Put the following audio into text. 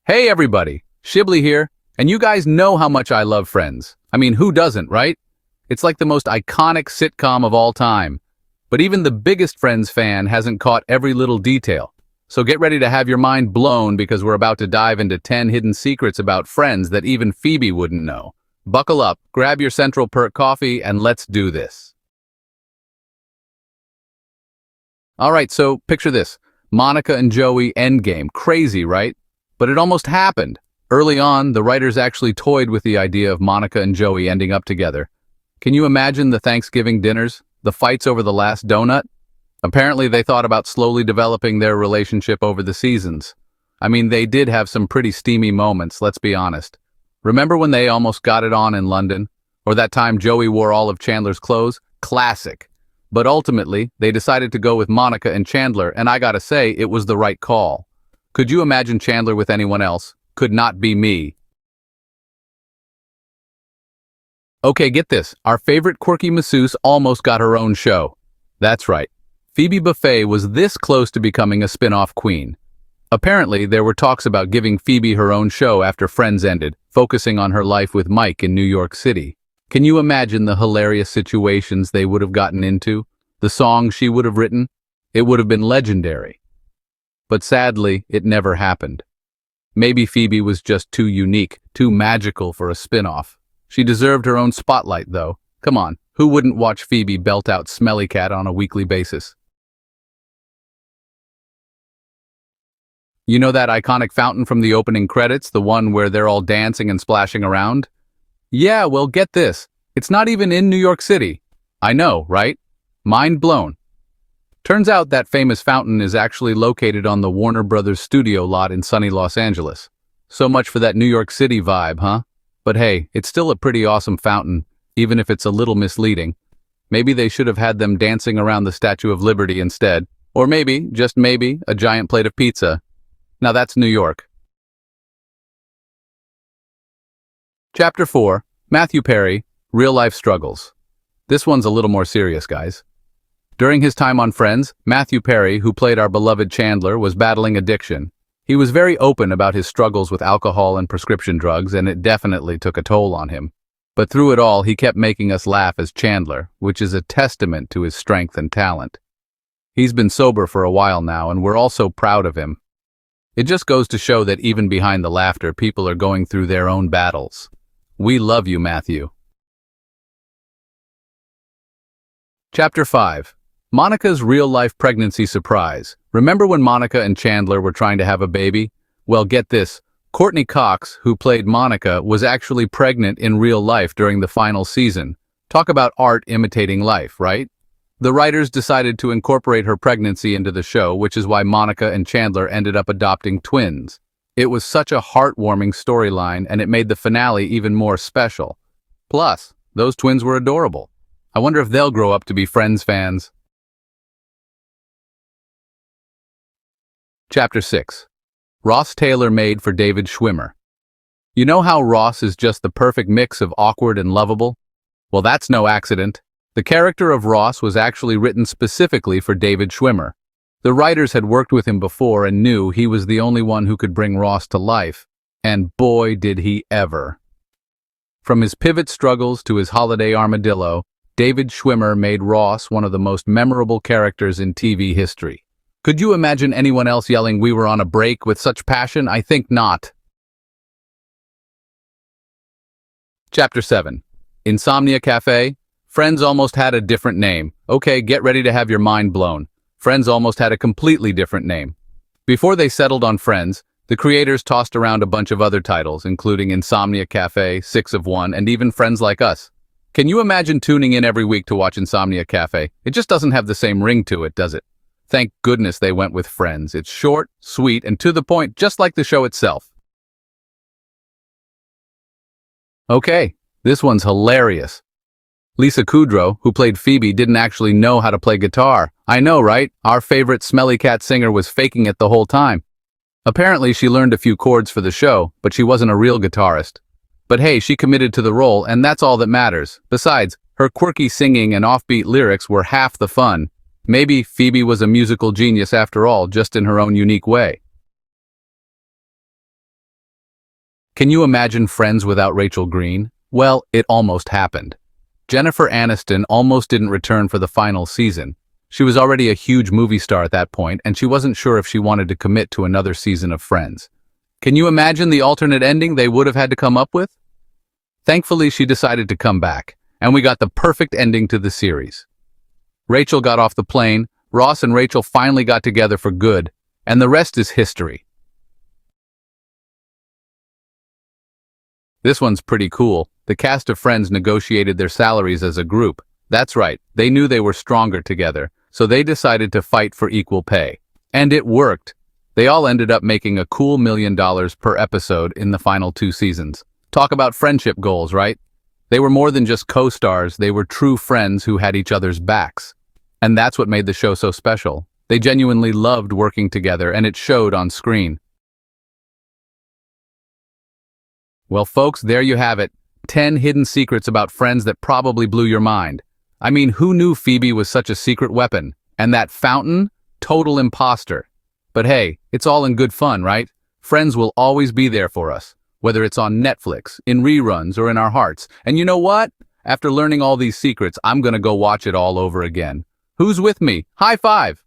Hey everybody, Shibley here, and you guys know how much I love Friends. I mean, who doesn't, right? It's like the most iconic sitcom of all time. But even the biggest Friends fan hasn't caught every little detail. So get ready to have your mind blown because we're about to dive into 10 hidden secrets about Friends that even Phoebe wouldn't know. Buckle up, grab your Central Perk coffee, and let's do this. Alright, so picture this. Monica and Joey endgame. Crazy, right? But it almost happened. Early on, the writers actually toyed with the idea of Monica and Joey ending up together. Can you imagine the Thanksgiving dinners? The fights over the last donut? Apparently they thought about slowly developing their relationship over the seasons. I mean, they did have some pretty steamy moments, let's be honest. Remember when they almost got it on in London? Or that time Joey wore all of Chandler's clothes? Classic. But ultimately, they decided to go with Monica and Chandler, and I gotta say, it was the right call. Could you imagine Chandler with anyone else? Could not be me. Okay, get this. Our favorite quirky masseuse almost got her own show. That's right. Phoebe Buffay was this close to becoming a spin-off queen. Apparently, there were talks about giving Phoebe her own show after Friends ended, focusing on her life with Mike in New York City. Can you imagine the hilarious situations they would have gotten into? The songs she would have written? It would have been legendary. But sadly, it never happened. Maybe Phoebe was just too unique, too magical for a spin-off. She deserved her own spotlight, though. Come on, who wouldn't watch Phoebe belt out Smelly Cat on a weekly basis? You know that iconic fountain from the opening credits, the one where they're all dancing and splashing around? Yeah, well, get this. It's not even in New York City. I know, right? Mind blown. Turns out that famous fountain is actually located on the Warner Brothers studio lot in sunny Los Angeles. So much for that New York City vibe, huh? But hey, it's still a pretty awesome fountain, even if it's a little misleading. Maybe they should have had them dancing around the Statue of Liberty instead. Or maybe, just maybe, a giant plate of pizza. Now that's New York. Chapter 4, Matthew Perry, Real-Life Struggles. This one's a little more serious, guys. During his time on Friends, Matthew Perry, who played our beloved Chandler, was battling addiction. He was very open about his struggles with alcohol and prescription drugs, and it definitely took a toll on him. But through it all, he kept making us laugh as Chandler, which is a testament to his strength and talent. He's been sober for a while now, and we're all so proud of him. It just goes to show that even behind the laughter, people are going through their own battles. We love you, Matthew. Chapter 5. Monica's real-life pregnancy surprise. Remember when Monica and Chandler were trying to have a baby? Well, get this. Courtney Cox, who played Monica, was actually pregnant in real life during the final season. Talk about art imitating life, right? The writers decided to incorporate her pregnancy into the show, which is why Monica and Chandler ended up adopting twins. It was such a heartwarming storyline, and it made the finale even more special. Plus, those twins were adorable. I wonder if they'll grow up to be Friends fans. Chapter 6. Ross tailor-made for David Schwimmer. You know how Ross is just the perfect mix of awkward and lovable? Well, that's no accident. The character of Ross was actually written specifically for David Schwimmer. The writers had worked with him before and knew he was the only one who could bring Ross to life. And boy, did he ever. From his pivot struggles to his holiday armadillo, David Schwimmer made Ross one of the most memorable characters in TV history. Could you imagine anyone else yelling "We were on a break" with such passion? I think not. Chapter 7. Insomnia Cafe. Friends almost had a different name. Okay, get ready to have your mind blown. Friends almost had a completely different name. Before they settled on Friends, the creators tossed around a bunch of other titles, including Insomnia Cafe, 6 of 1, and even Friends Like Us. Can you imagine tuning in every week to watch Insomnia Cafe? It just doesn't have the same ring to it, does it? Thank goodness they went with Friends. It's short, sweet, and to the point, just like the show itself. Okay, this one's hilarious. Lisa Kudrow, who played Phoebe, didn't actually know how to play guitar. I know, right? Our favorite Smelly Cat singer was faking it the whole time. Apparently, she learned a few chords for the show, but she wasn't a real guitarist. But hey, she committed to the role, and that's all that matters. Besides, her quirky singing and offbeat lyrics were half the fun. Maybe Phoebe was a musical genius after all, just in her own unique way. Can you imagine Friends without Rachel Green? Well, it almost happened. Jennifer Aniston almost didn't return for the final season. She was already a huge movie star at that point, and she wasn't sure if she wanted to commit to another season of Friends. Can you imagine the alternate ending they would have had to come up with? Thankfully, she decided to come back, and we got the perfect ending to the series. Rachel got off the plane, Ross and Rachel finally got together for good, and the rest is history. This one's pretty cool. The cast of Friends negotiated their salaries as a group. That's right, they knew they were stronger together, so they decided to fight for equal pay. And it worked. They all ended up making a cool $1 million per episode in the final 2 seasons. Talk about friendship goals, right? They were more than just co-stars, they were true friends who had each other's backs. And that's what made the show so special. They genuinely loved working together, and it showed on screen. Well, folks, there you have it. 10 hidden secrets about Friends that probably blew your mind. I mean, who knew Phoebe was such a secret weapon? And that fountain? Total imposter. But hey, it's all in good fun, right? Friends will always be there for us, whether it's on Netflix, in reruns, or in our hearts. And you know what? After learning all these secrets, I'm gonna go watch it all over again. Who's with me? High five!